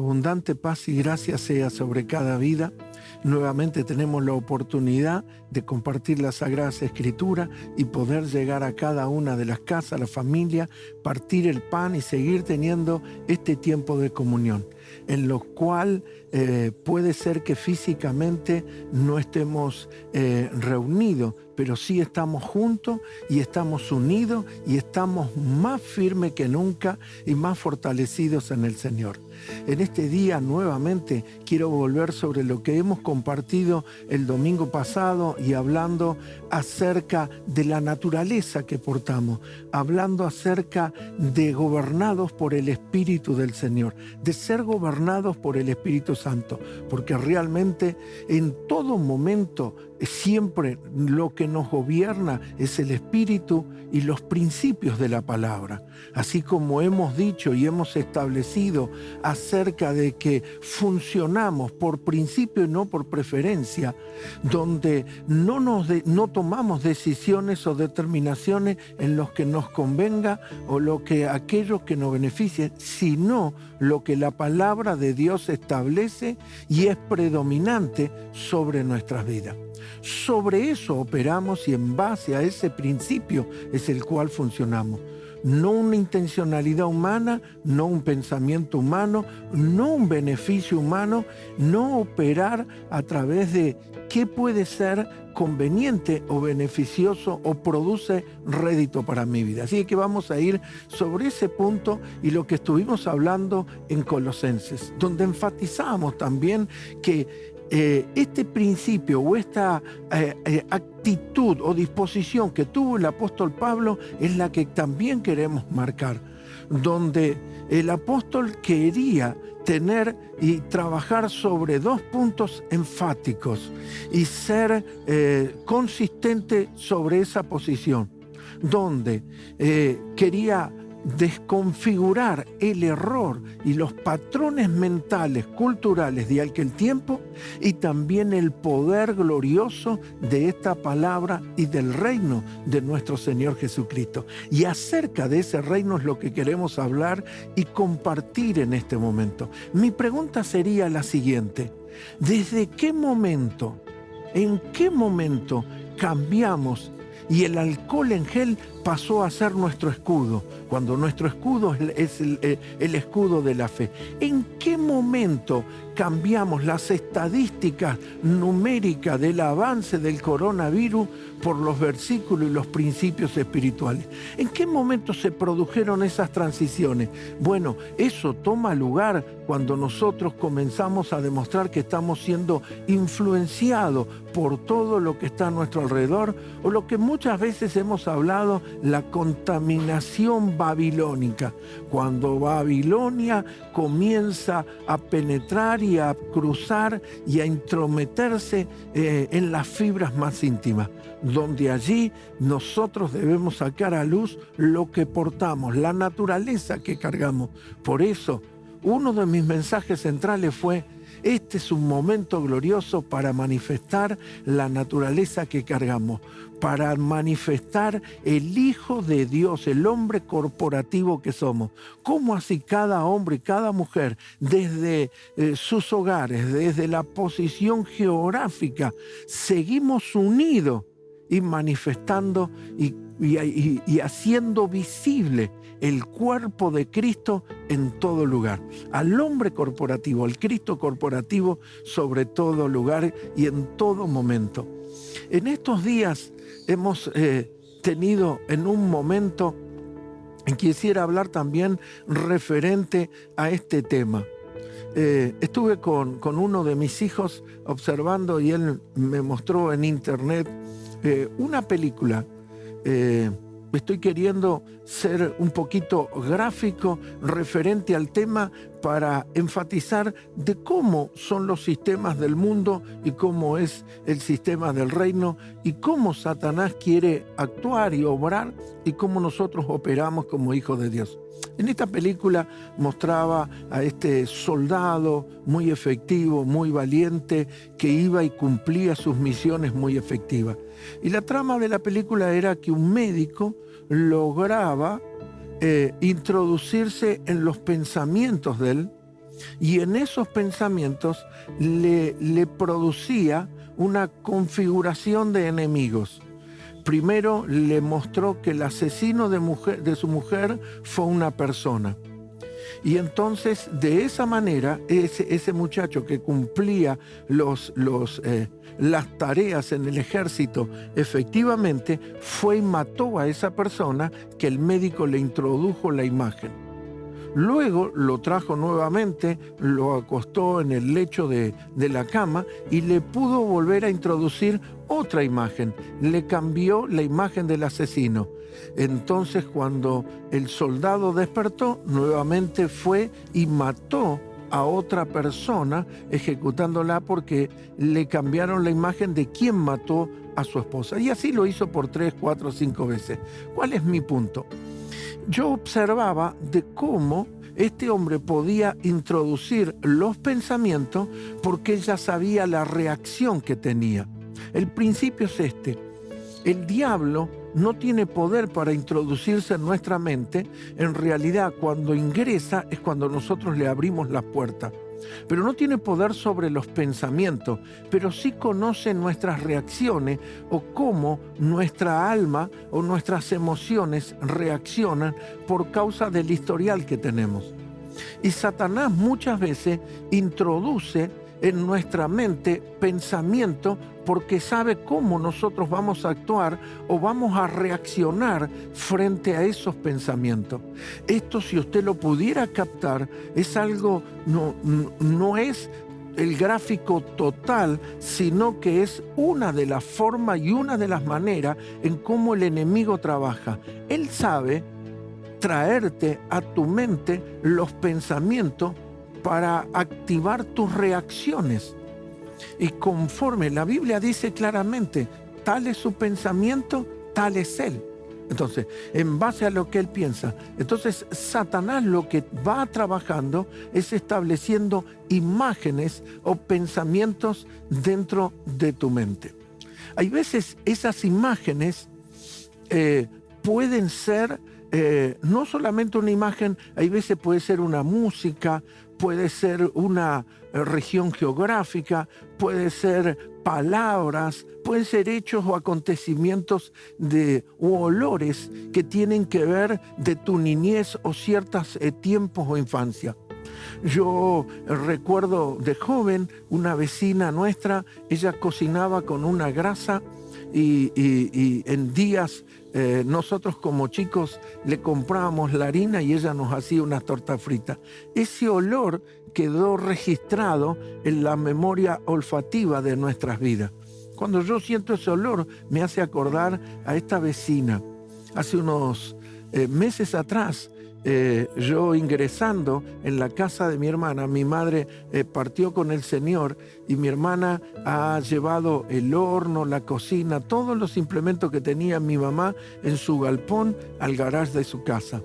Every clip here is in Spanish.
Abundante paz y gracia sea sobre cada vida. Nuevamente tenemos la oportunidad de compartir las Sagradas Escrituras y poder llegar a cada una de las casas, a la familia, partir el pan y seguir teniendo este tiempo de comunión, en lo cual puede ser que físicamente no estemos reunidos, pero sí estamos juntos y estamos unidos y estamos más firmes que nunca y más fortalecidos en el Señor. En este día nuevamente quiero volver sobre lo que hemos compartido el domingo pasado y hablando acerca de la naturaleza que portamos, hablando acerca de gobernados por el Espíritu del Señor, de ser gobernados por el Espíritu Santo, porque realmente en todo momento siempre lo que nos gobierna es el Espíritu y los principios de la palabra. Así como hemos dicho y hemos establecido acerca de que funcionamos por principio y no por preferencia, donde no tomamos decisiones o determinaciones en los que nos convenga o aquello que nos beneficie, sino lo que la palabra de Dios establece y es predominante sobre nuestras vidas. Sobre eso operamos y en base a ese principio es el cual funcionamos. No una intencionalidad humana, no un pensamiento humano, no un beneficio humano, no operar a través de qué puede ser conveniente o beneficioso o produce rédito para mi vida. Así que vamos a ir sobre ese punto y lo que estuvimos hablando en Colosenses, donde enfatizamos también que este principio o esta actitud o disposición que tuvo el apóstol Pablo es la que también queremos marcar, donde el apóstol quería tener y trabajar sobre dos puntos enfáticos y ser consistente sobre esa posición, donde quería desconfigurar el error y los patrones mentales, culturales de aquel tiempo y también el poder glorioso de esta palabra y del reino de nuestro Señor Jesucristo. Y acerca de ese reino es lo que queremos hablar y compartir en este momento. Mi pregunta sería la siguiente: ¿desde qué momento, en qué momento cambiamos y el alcohol en gel pasó a ser nuestro escudo, cuando nuestro escudo es el escudo de la fe? ¿En qué momento cambiamos las estadísticas numéricas del avance del coronavirus por los versículos y los principios espirituales? ¿En qué momento se produjeron esas transiciones? Bueno, eso toma lugar cuando nosotros comenzamos a demostrar que estamos siendo influenciados por todo lo que está a nuestro alrededor, o lo que muchas veces hemos hablado, la contaminación babilónica, cuando Babilonia comienza a penetrar y a cruzar y a intrometerse en las fibras más íntimas, donde allí nosotros debemos sacar a luz lo que portamos, la naturaleza que cargamos. Por eso, uno de mis mensajes centrales fue: este es un momento glorioso para manifestar la naturaleza que cargamos, para manifestar el Hijo de Dios, el hombre corporativo que somos. ¿Cómo así cada hombre y cada mujer, desde sus hogares, desde la posición geográfica, seguimos unidos y manifestando y haciendo visible el cuerpo de Cristo en todo lugar? Al hombre corporativo, al Cristo corporativo sobre todo lugar y en todo momento. En estos días hemos tenido en un momento, y quisiera hablar también referente a este tema. Estuve con uno de mis hijos observando y él me mostró en internet una película. Estoy queriendo ser un poquito gráfico referente al tema para enfatizar de cómo son los sistemas del mundo y cómo es el sistema del reino y cómo Satanás quiere actuar y obrar y cómo nosotros operamos como hijos de Dios. En esta película mostraba a este soldado muy efectivo, muy valiente, que iba y cumplía sus misiones muy efectivas. Y la trama de la película era que un médico lograba introducirse en los pensamientos de él Y en esos pensamientos le producía una configuración de enemigos. Primero le mostró que el asesino de su mujer fue una persona. Y entonces, de esa manera, ese muchacho que cumplía las tareas en el ejército, efectivamente fue y mató a esa persona que el médico le introdujo la imagen. Luego lo trajo nuevamente, lo acostó en el lecho de la cama y le pudo volver a introducir otra imagen. Le cambió la imagen del asesino. Entonces, cuando el soldado despertó, nuevamente fue y mató a otra persona, ejecutándola porque le cambiaron la imagen de quien mató a su esposa. Y así lo hizo por 3, 4, 5 veces. ¿Cuál es mi punto? Yo observaba de cómo este hombre podía introducir los pensamientos porque él ya sabía la reacción que tenía. El principio es este: el diablo no tiene poder para introducirse en nuestra mente. En realidad, cuando ingresa es cuando nosotros le abrimos la puerta. Pero no tiene poder sobre los pensamientos, pero sí conoce nuestras reacciones o cómo nuestra alma o nuestras emociones reaccionan por causa del historial que tenemos. Y Satanás muchas veces introduce en nuestra mente pensamiento porque sabe cómo nosotros vamos a actuar o vamos a reaccionar frente a esos pensamientos. Esto, si usted lo pudiera captar, es algo, no es el gráfico total, sino que es una de las formas y una de las maneras en cómo el enemigo trabaja. Él sabe traerte a tu mente los pensamientos para activar tus reacciones. Y conforme la Biblia dice claramente, tal es su pensamiento, tal es él. Entonces, en base a lo que él piensa. Entonces, Satanás lo que va trabajando es estableciendo imágenes o pensamientos dentro de tu mente. Hay veces esas imágenes pueden ser no solamente una imagen, hay veces puede ser una música, puede ser una región geográfica, puede ser palabras, pueden ser hechos o acontecimientos u olores que tienen que ver de tu niñez o ciertos tiempos o infancia. Yo recuerdo de joven una vecina nuestra, ella cocinaba con una grasa y en días nosotros como chicos le comprábamos la harina y ella nos hacía unas tortas fritas. Ese olor quedó registrado en la memoria olfativa de nuestras vidas. Cuando yo siento ese olor me hace acordar a esta vecina. Hace unos meses atrás, yo ingresando en la casa de mi hermana, mi madre partió con el Señor y mi hermana ha llevado el horno, la cocina, todos los implementos que tenía mi mamá en su galpón al garage de su casa.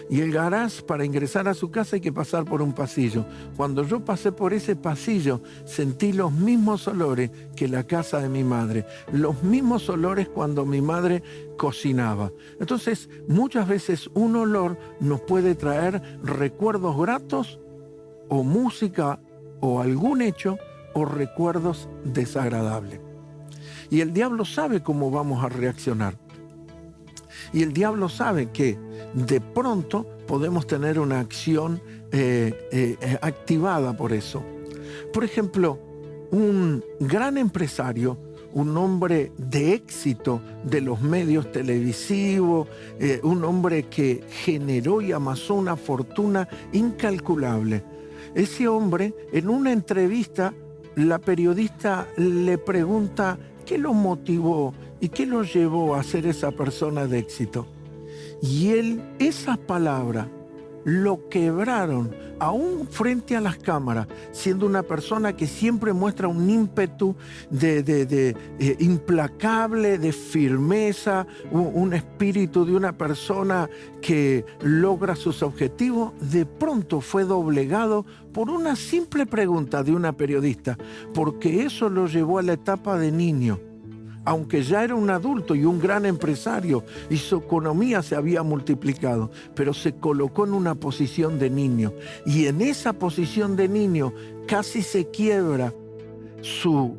Y el garage, para ingresar a su casa hay que pasar por un pasillo. Cuando yo pasé por ese pasillo, sentí los mismos olores que la casa de mi madre, los mismos olores cuando mi madre cocinaba. Entonces, muchas veces un olor nos puede traer recuerdos gratos o música o algún hecho o recuerdos desagradables. Y el diablo sabe cómo vamos a reaccionar. Y el diablo sabe que de pronto podemos tener una acción activada por eso. Por ejemplo, un gran empresario, un hombre de éxito de los medios televisivos, un hombre que generó y amasó una fortuna incalculable. Ese hombre, en una entrevista, la periodista le pregunta qué lo motivó y qué lo llevó a ser esa persona de éxito. Y él, esas palabras, lo quebraron, aún frente a las cámaras, siendo una persona que siempre muestra un ímpetu implacable, de firmeza, un espíritu de una persona que logra sus objetivos. De pronto fue doblegado por una simple pregunta de una periodista, porque eso lo llevó a la etapa de niño aunque ya era un adulto y un gran empresario y su economía se había multiplicado, pero se colocó en una posición de niño. Y en esa posición de niño casi se quiebra. Su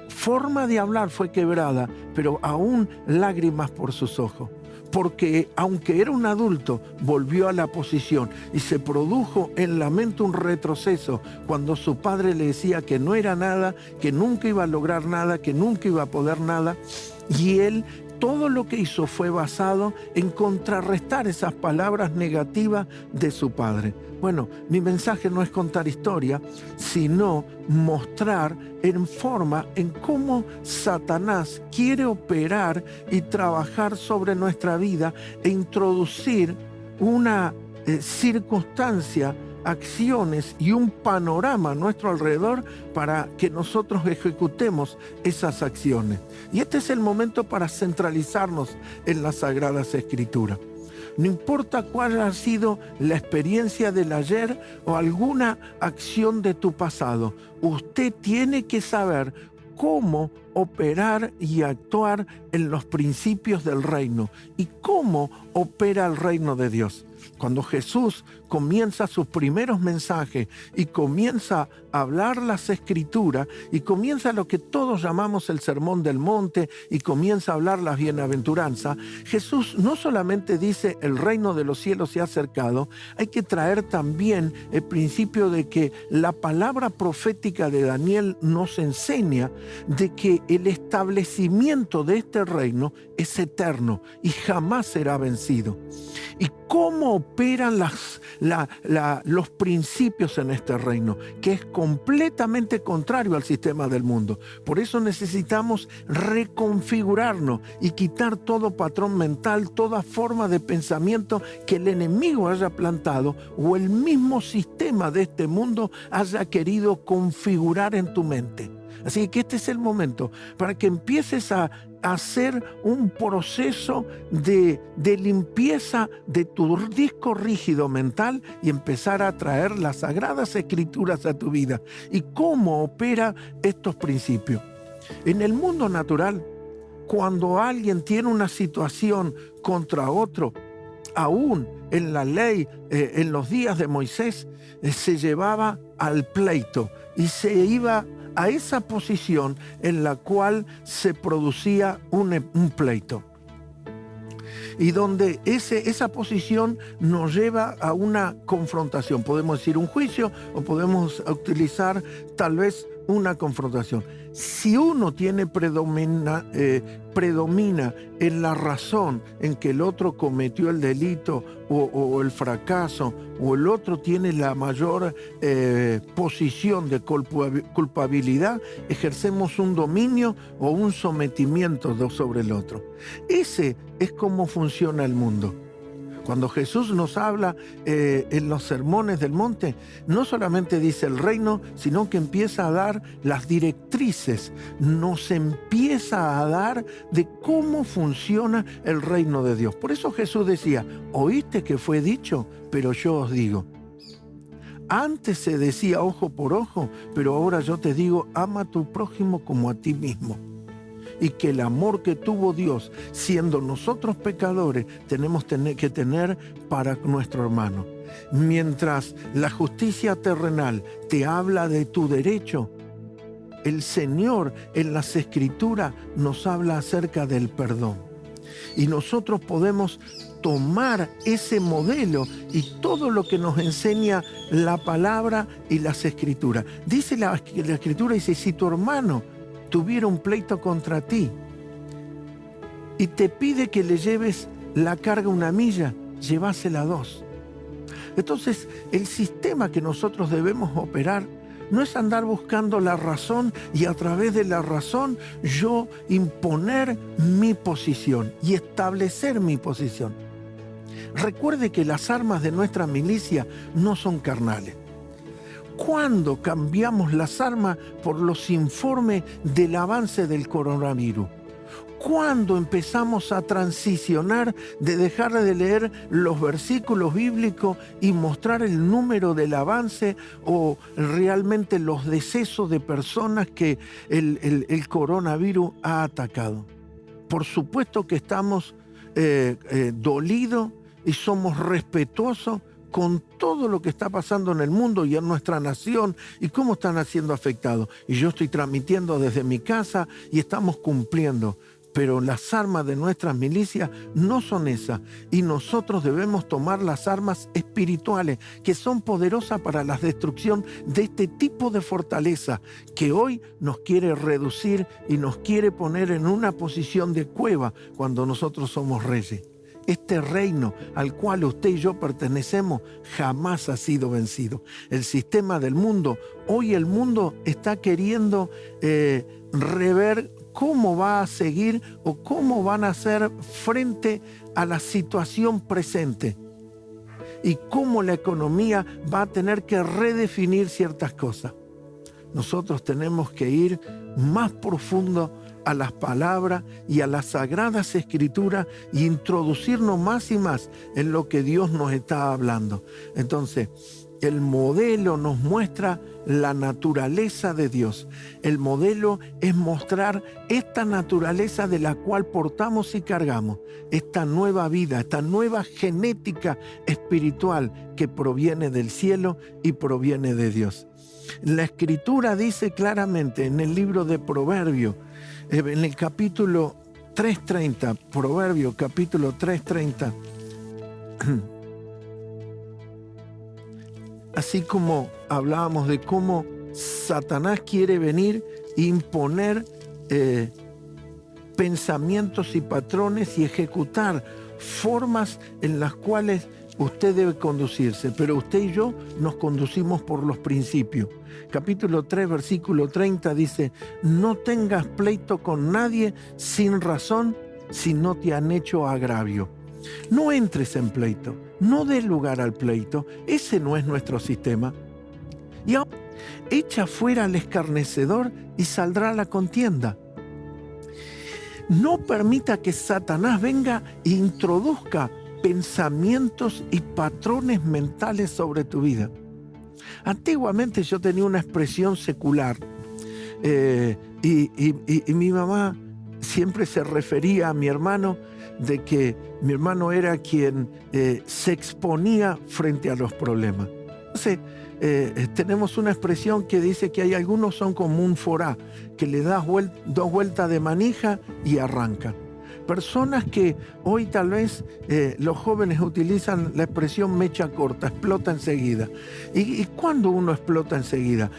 forma de hablar fue quebrada, pero aún lágrimas por sus ojos. Porque aunque era un adulto, volvió a la posición y se produjo en la mente un retroceso cuando su padre le decía que no era nada, que nunca iba a lograr nada, que nunca iba a poder nada. Y él, todo lo que hizo fue basado en contrarrestar esas palabras negativas de su padre. Bueno, mi mensaje no es contar historia, sino mostrar en cómo Satanás quiere operar y trabajar sobre nuestra vida e introducir una circunstancia, acciones y un panorama a nuestro alrededor para que nosotros ejecutemos esas acciones. Y este es el momento para centralizarnos en las Sagradas Escrituras. No importa cuál ha sido la experiencia del ayer o alguna acción de tu pasado, usted tiene que saber cómo operar y actuar en los principios del reino y cómo opera el reino de Dios. Cuando Jesús comienza sus primeros mensajes y comienza a hablar las Escrituras y comienza lo que todos llamamos el Sermón del Monte y comienza a hablar las bienaventuranzas, Jesús no solamente dice el reino de los cielos se ha acercado, hay que traer también el principio de que la palabra profética de Daniel nos enseña de que el establecimiento de este reino es eterno y jamás será vencido. ¿Y cómo operan los principios en este reino? Que es completamente contrario al sistema del mundo. Por eso necesitamos reconfigurarnos y quitar todo patrón mental, toda forma de pensamiento que el enemigo haya plantado o el mismo sistema de este mundo haya querido configurar en tu mente. Así que este es el momento para que empieces a hacer un proceso de limpieza de tu disco rígido mental y empezar a traer las Sagradas Escrituras a tu vida. ¿Y cómo opera estos principios? En el mundo natural, cuando alguien tiene una situación contra otro, aún en la ley, en los días de Moisés, se llevaba al pleito y se iba a esa posición en la cual se producía un pleito. Y donde esa posición nos lleva a una confrontación. Podemos decir un juicio o podemos utilizar tal vez una confrontación. Si uno predomina en la razón en que el otro cometió el delito o el fracaso, o el otro tiene la mayor posición de culpabilidad, ejercemos un dominio o un sometimiento sobre el otro. Ese es cómo funciona el mundo. Cuando Jesús nos habla en los sermones del monte, no solamente dice el reino, sino que empieza a dar las directrices, nos empieza a dar de cómo funciona el reino de Dios. Por eso Jesús decía, oíste que fue dicho, pero yo os digo. Antes se decía ojo por ojo, pero ahora yo te digo, ama a tu prójimo como a ti mismo. Y que el amor que tuvo Dios, siendo nosotros pecadores, tenemos que tener para nuestro hermano. Mientras la justicia terrenal te habla de tu derecho, el Señor en las Escrituras nos habla acerca del perdón. Y nosotros podemos tomar ese modelo y todo lo que nos enseña la palabra y las Escrituras. Dice la Escritura, dice, si tu hermano tuviera un pleito contra ti y te pide que le lleves la carga 1 milla, llévasela 2. Entonces, el sistema que nosotros debemos operar no es andar buscando la razón y a través de la razón yo imponer mi posición y establecer mi posición. Recuerde que las armas de nuestra milicia no son carnales. ¿Cuándo cambiamos las armas por los informes del avance del coronavirus? ¿Cuándo empezamos a transicionar de dejar de leer los versículos bíblicos y mostrar el número del avance o realmente los decesos de personas que el coronavirus ha atacado? Por supuesto que estamos dolidos y somos respetuosos con todo lo que está pasando en el mundo y en nuestra nación y cómo están siendo afectados. Y yo estoy transmitiendo desde mi casa y estamos cumpliendo. Pero las armas de nuestras milicias no son esas. Y nosotros debemos tomar las armas espirituales que son poderosas para la destrucción de este tipo de fortaleza que hoy nos quiere reducir y nos quiere poner en una posición de cueva cuando nosotros somos reyes. Este reino al cual usted y yo pertenecemos jamás ha sido vencido. El sistema del mundo, hoy el mundo está queriendo rever cómo va a seguir o cómo van a hacer frente a la situación presente y cómo la economía va a tener que redefinir ciertas cosas. Nosotros tenemos que ir más profundo a las palabras y a las sagradas escrituras y introducirnos más y más en lo que Dios nos está hablando. Entonces, el modelo nos muestra la naturaleza de Dios. El modelo es mostrar esta naturaleza de la cual portamos y cargamos, esta nueva vida, esta nueva genética espiritual que proviene del cielo y proviene de Dios. La Escritura dice claramente en el libro de Proverbios, en el capítulo 3:30, Proverbios capítulo 3:30, así como hablábamos de cómo Satanás quiere venir e imponer pensamientos y patrones y ejecutar formas en las cuales usted debe conducirse, pero usted y yo nos conducimos por los principios. Capítulo 3, versículo 30 dice: no tengas pleito con nadie sin razón si no te han hecho agravio. No entres en pleito, no des lugar al pleito, ese no es nuestro sistema. Y ahora, echa fuera al escarnecedor y saldrá la contienda. No permita que Satanás venga e introduzca pensamientos y patrones mentales sobre tu vida. Antiguamente yo tenía una expresión secular y mi mamá siempre se refería a mi hermano de que mi hermano era quien se exponía frente a los problemas. Entonces, tenemos una expresión que dice que hay algunos son como un forá, que le das dos vueltas de manija y arrancan. Personas que hoy tal vez los jóvenes utilizan la expresión mecha corta, explota enseguida. ¿Y cuándo uno explota enseguida?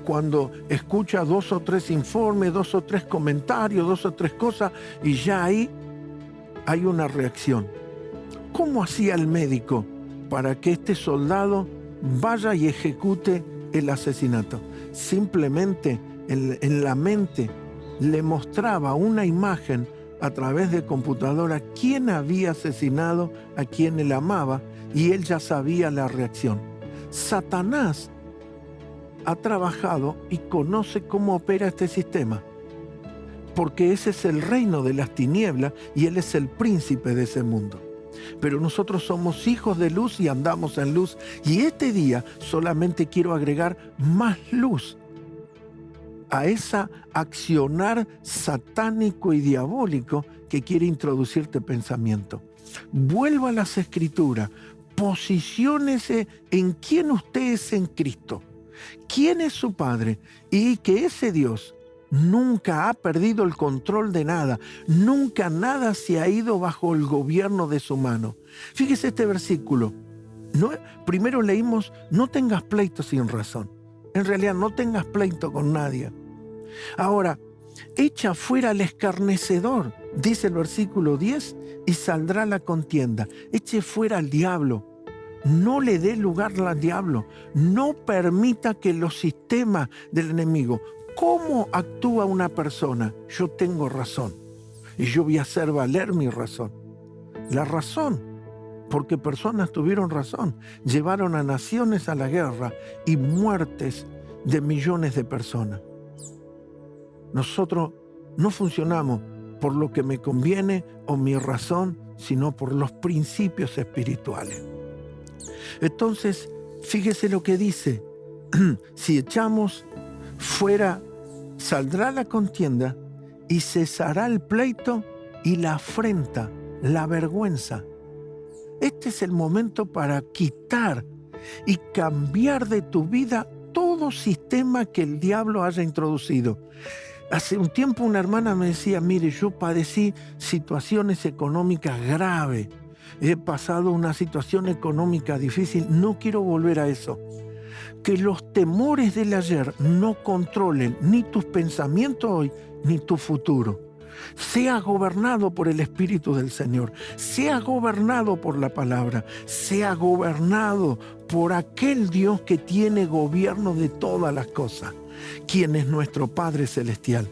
Cuando escucha 2 o 3 informes, 2 o 3 comentarios, 2 o 3 cosas y ya ahí hay una reacción. ¿Cómo hacía el médico para que este soldado vaya y ejecute el asesinato? Simplemente en la mente le mostraba una imagen a través de computadora quién había asesinado a quien él amaba y él ya sabía la reacción. Satanás ha trabajado y conoce cómo opera este sistema, porque ese es el reino de las tinieblas y él es el príncipe de ese mundo. Pero nosotros somos hijos de luz y andamos en luz, y este día solamente quiero agregar más luz a esa accionar satánico y diabólico que quiere introducirte pensamiento. Vuelva a las Escrituras, posiciónese en quién usted es en Cristo, quién es su Padre, y que ese Dios nunca ha perdido el control de nada, nunca nada se ha ido bajo el gobierno de su mano. Fíjese este versículo. Primero leímos: no tengas pleito sin razón. En realidad, no tengas pleito con nadie. Ahora, echa fuera al escarnecedor, dice el versículo 10, y saldrá la contienda. Eche fuera al diablo. No le dé lugar al diablo. No permita que los sistemas del enemigo... ¿Cómo actúa una persona? Yo tengo razón y yo voy a hacer valer mi razón. La razón, porque personas tuvieron razón, llevaron a naciones a la guerra y muertes de millones de personas. Nosotros no funcionamos por lo que me conviene o mi razón, sino por los principios espirituales. Entonces, fíjese lo que dice. Si echamos fuera, saldrá la contienda y cesará el pleito y la afrenta, la vergüenza. Este es el momento para quitar y cambiar de tu vida todo sistema que el diablo haya introducido. Hace un tiempo una hermana me decía, mire, yo padecí situaciones económicas graves, he pasado una situación económica difícil, no quiero volver a eso. Que los temores del ayer no controlen ni tus pensamientos hoy, ni tu futuro. Sea gobernado por el Espíritu del Señor, sea gobernado por la palabra, sea gobernado por aquel Dios que tiene gobierno de todas las cosas, quien es nuestro Padre Celestial.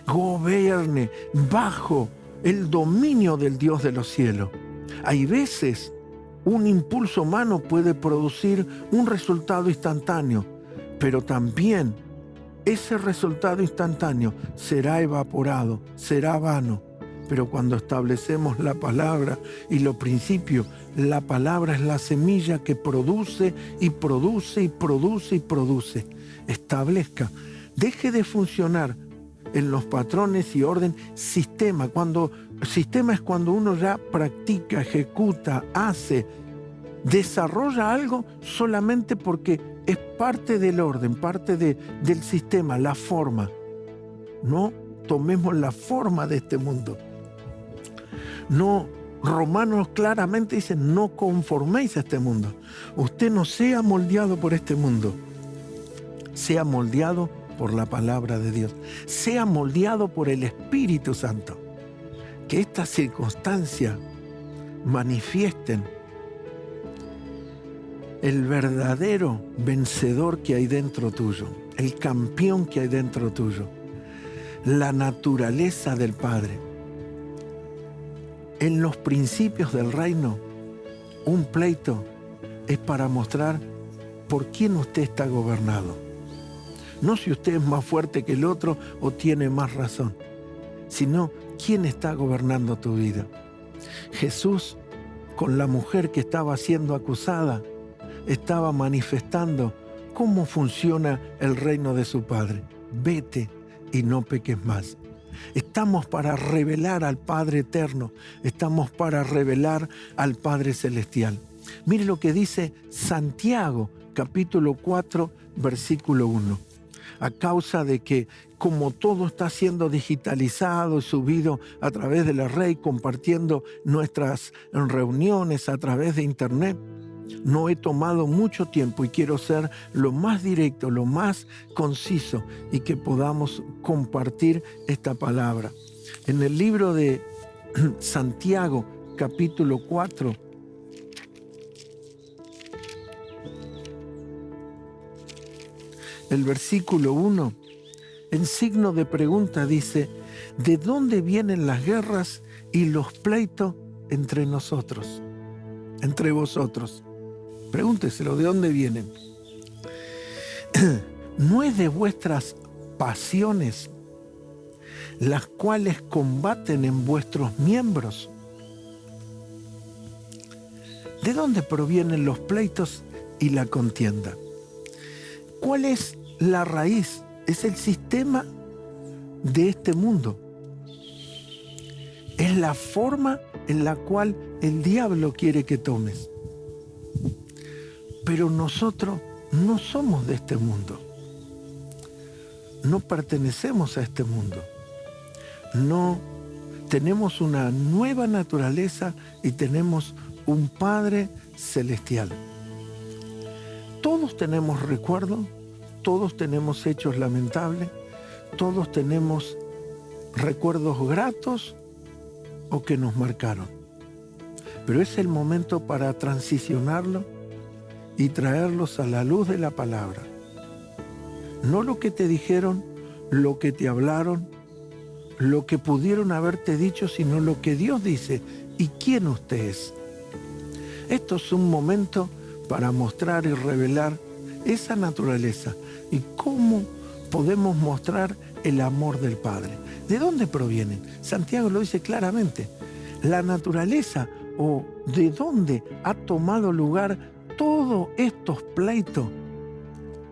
Gobierne bajo el dominio del Dios de los cielos. Hay veces un impulso humano puede producir un resultado instantáneo, pero también ese resultado instantáneo será evaporado, será vano. Pero cuando establecemos la palabra y los principios, la palabra es la semilla que produce y produce y produce y produce. Establezca, deje de funcionar en los patrones y orden sistema. Sistema es cuando uno ya practica, ejecuta, hace, desarrolla algo solamente porque es parte del orden, parte del sistema, la forma. No tomemos la forma de este mundo. No, Romanos claramente dice, no conforméis a este mundo. Usted no sea moldeado por este mundo. Sea moldeado por la palabra de Dios. Sea moldeado por el Espíritu Santo. Que estas circunstancias manifiesten el verdadero vencedor que hay dentro tuyo, el campeón que hay dentro tuyo, la naturaleza del Padre. En los principios del reino, un pleito es para mostrar por quién usted está gobernado. No si usted es más fuerte que el otro o tiene más razón, sino quién está gobernando tu vida. Jesús, con la mujer que estaba siendo acusada, estaba manifestando cómo funciona el reino de su Padre. Vete y no peques más. Estamos para revelar al Padre eterno, estamos para revelar al Padre celestial. Mire lo que dice Santiago, capítulo 4, versículo 1. A causa de que, como todo está siendo digitalizado y subido a través de la red, compartiendo nuestras reuniones a través de internet, no he tomado mucho tiempo y quiero ser lo más directo, lo más conciso y que podamos compartir esta palabra. En el libro de Santiago, capítulo 4, el versículo 1, en signo de pregunta dice, ¿de dónde vienen las guerras y los pleitos entre nosotros, entre vosotros? Pregúnteselo, ¿de dónde vienen? ¿No es de vuestras pasiones las cuales combaten en vuestros miembros? ¿De dónde provienen los pleitos y la contienda? ¿Cuál es la raíz? Es el sistema de este mundo. Es la forma en la cual el diablo quiere que tomes. Pero nosotros no somos de este mundo. No pertenecemos a este mundo. No, tenemos una nueva naturaleza y tenemos un Padre celestial. Todos tenemos recuerdos, todos tenemos hechos lamentables, todos tenemos recuerdos gratos o que nos marcaron. Pero es el momento para transicionarlo y traerlos a la luz de la palabra. No lo que te dijeron, lo que te hablaron, lo que pudieron haberte dicho, sino lo que Dios dice y quién usted es. Esto es un momento para mostrar y revelar esa naturaleza y cómo podemos mostrar el amor del Padre. ¿De dónde provienen? Santiago lo dice claramente. La naturaleza o de dónde ha tomado lugar todos estos pleitos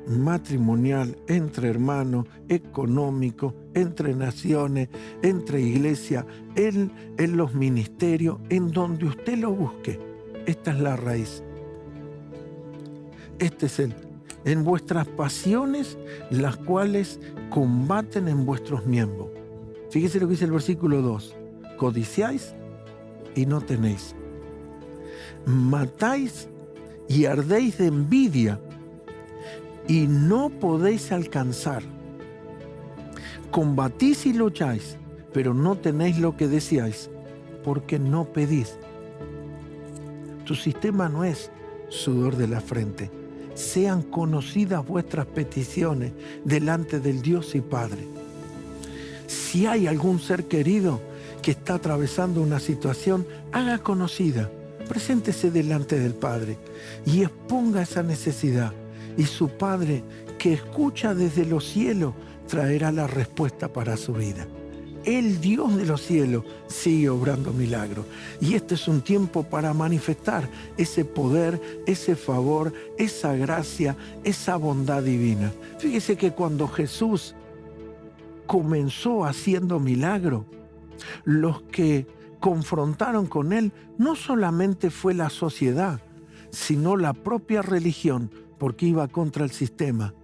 matrimonial, entre hermanos, económico, entre naciones, entre iglesias, en los ministerios, en donde usted lo busque. Esta es la raíz. Este es en vuestras pasiones, las cuales combaten en vuestros miembros. Fíjese lo que dice el versículo 2. Codiciáis y no tenéis. Matáis y ardéis de envidia y no podéis alcanzar. Combatís y lucháis, pero no tenéis lo que deseáis, porque no pedís. Tu sistema no es sudor de la frente. Sean conocidas vuestras peticiones delante del Dios y Padre. Si hay algún ser querido que está atravesando una situación, haga conocida. Preséntese delante del Padre y exponga esa necesidad. Y su Padre, que escucha desde los cielos, traerá la respuesta para su vida. El Dios de los cielos sigue obrando milagros. Y este es un tiempo para manifestar ese poder, ese favor, esa gracia, esa bondad divina. Fíjese que cuando Jesús comenzó haciendo milagros, los que confrontaron con él no solamente fue la sociedad, sino la propia religión, porque iba contra el sistema.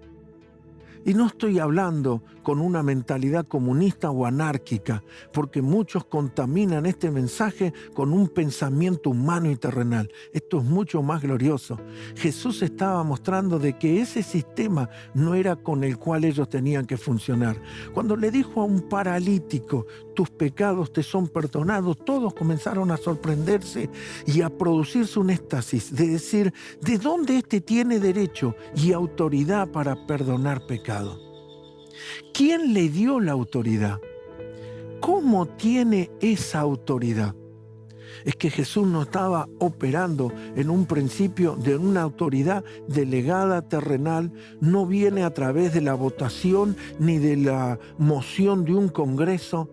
Y no estoy hablando con una mentalidad comunista o anárquica, porque muchos contaminan este mensaje con un pensamiento humano y terrenal. Esto es mucho más glorioso. Jesús estaba mostrando de que ese sistema no era con el cual ellos tenían que funcionar. Cuando le dijo a un paralítico, tus pecados te son perdonados, todos comenzaron a sorprenderse y a producirse un éxtasis, de decir, ¿de dónde éste tiene derecho y autoridad para perdonar pecados? ¿Quién le dio la autoridad? ¿Cómo tiene esa autoridad? Es que Jesús no estaba operando en un principio de una autoridad delegada terrenal, no viene a través de la votación ni de la moción de un congreso.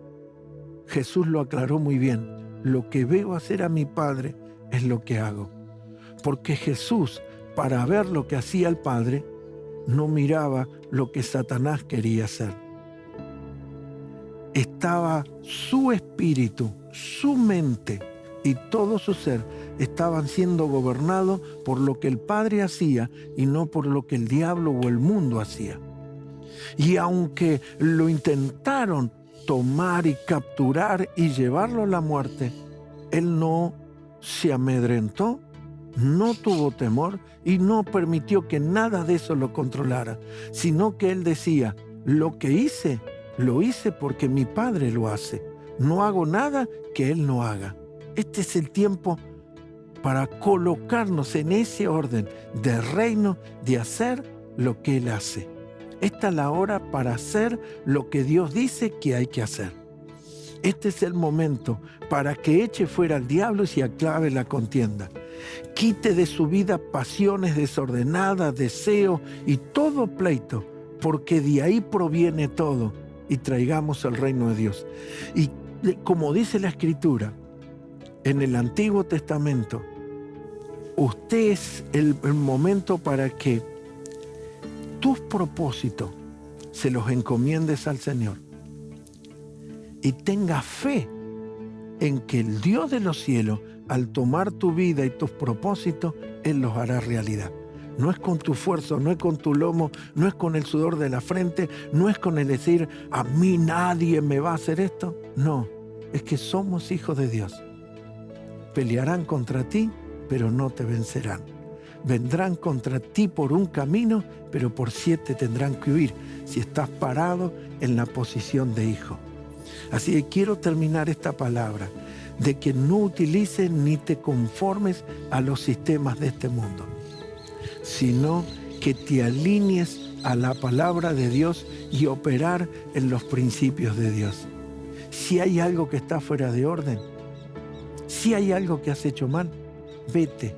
Jesús lo aclaró muy bien. Lo que veo hacer a mi Padre es lo que hago. Porque Jesús, para ver lo que hacía el Padre, no miraba lo que Satanás quería hacer. Estaba su espíritu, su mente y todo su ser estaban siendo gobernados por lo que el Padre hacía y no por lo que el diablo o el mundo hacía. Y aunque lo intentaron tomar y capturar y llevarlo a la muerte, él no se amedrentó, no tuvo temor y no permitió que nada de eso lo controlara, sino que él decía, lo que hice, lo hice porque mi Padre lo hace. No hago nada que él no haga. Este es el tiempo para colocarnos en ese orden de reino, de hacer lo que él hace. Esta es la hora para hacer lo que Dios dice que hay que hacer. Este es el momento para que eche fuera al diablo y se aclave la contienda. Quite de su vida pasiones desordenadas, deseos y todo pleito, porque de ahí proviene todo, y traigamos el reino de Dios. Y como dice la Escritura, en el Antiguo Testamento, usted es el momento para que tus propósitos se los encomiendes al Señor y tengas fe en que el Dios de los cielos, al tomar tu vida y tus propósitos, Él los hará realidad. No es con tu esfuerzo, no es con tu lomo, no es con el sudor de la frente, no es con el decir, a mí nadie me va a hacer esto. No, es que somos hijos de Dios. Pelearán contra ti, pero no te vencerán. Vendrán contra ti por un camino, pero por 7 tendrán que huir si estás parado en la posición de hijo. Así que quiero terminar esta palabra de que no utilices ni te conformes a los sistemas de este mundo, sino que te alinees a la palabra de Dios y operar en los principios de Dios. Si hay algo que está fuera de orden, si hay algo que has hecho mal, vete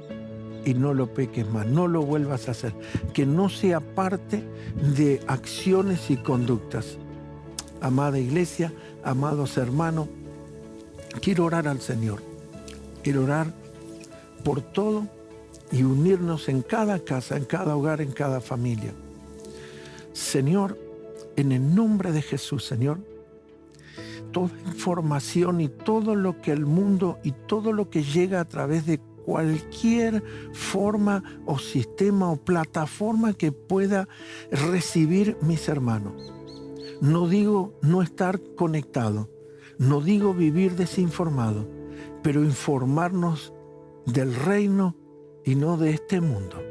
y no lo peques más, no lo vuelvas a hacer, que no sea parte de acciones y conductas. Amada iglesia, amados hermanos, quiero orar al Señor. Quiero orar por todo y unirnos en cada casa, en cada hogar, en cada familia. Señor, en el nombre de Jesús, Señor, toda información y todo lo que el mundo y todo lo que llega a través de cualquier forma o sistema o plataforma que pueda recibir mis hermanos. No digo no estar conectado, no digo vivir desinformado, pero informarnos del reino y no de este mundo.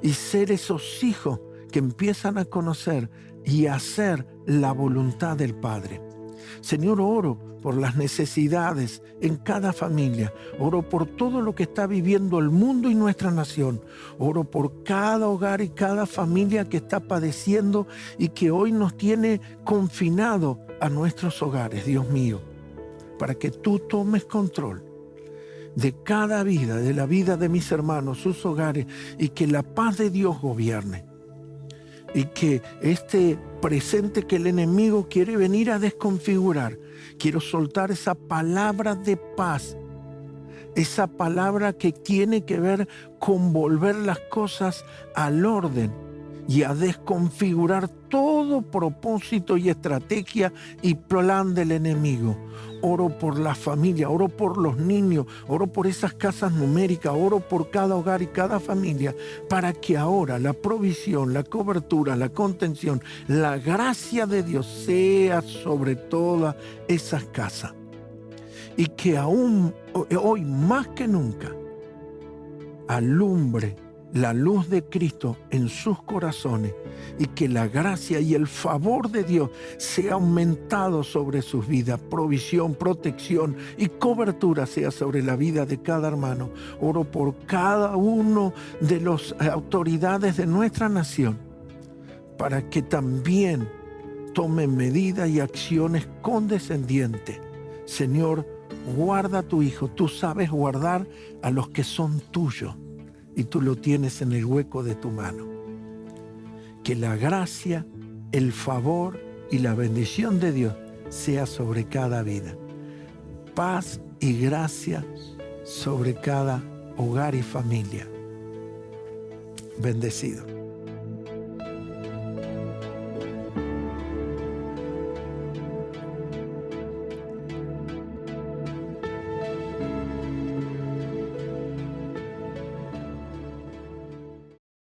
Y ser esos hijos que empiezan a conocer y a hacer la voluntad del Padre. Señor, oro por las necesidades en cada familia. Oro por todo lo que está viviendo el mundo y nuestra nación. Oro por cada hogar y cada familia que está padeciendo y que hoy nos tiene confinado a nuestros hogares, Dios mío, para que tú tomes control de cada vida, de la vida de mis hermanos, sus hogares, y que la paz de Dios gobierne. Y que este presente que el enemigo quiere venir a desconfigurar, quiero soltar esa palabra de paz, esa palabra que tiene que ver con volver las cosas al orden y a desconfigurar todo propósito y estrategia y plan del enemigo. Oro por la familia, oro por los niños, oro por esas casas numéricas, oro por cada hogar y cada familia, para que ahora la provisión, la cobertura, la contención, la gracia de Dios sea sobre todas esas casas. Y que aún hoy más que nunca alumbre la luz de Cristo en sus corazones y que la gracia y el favor de Dios sea aumentado sobre sus vidas. Provisión, protección y cobertura sea sobre la vida de cada hermano. Oro por cada uno de las autoridades de nuestra nación para que también tomen medidas y acciones condescendientes. Señor, guarda a tu Hijo. Tú sabes guardar a los que son tuyos. Y tú lo tienes en el hueco de tu mano. Que la gracia, el favor y la bendición de Dios sea sobre cada vida. Paz y gracia sobre cada hogar y familia. Bendecido.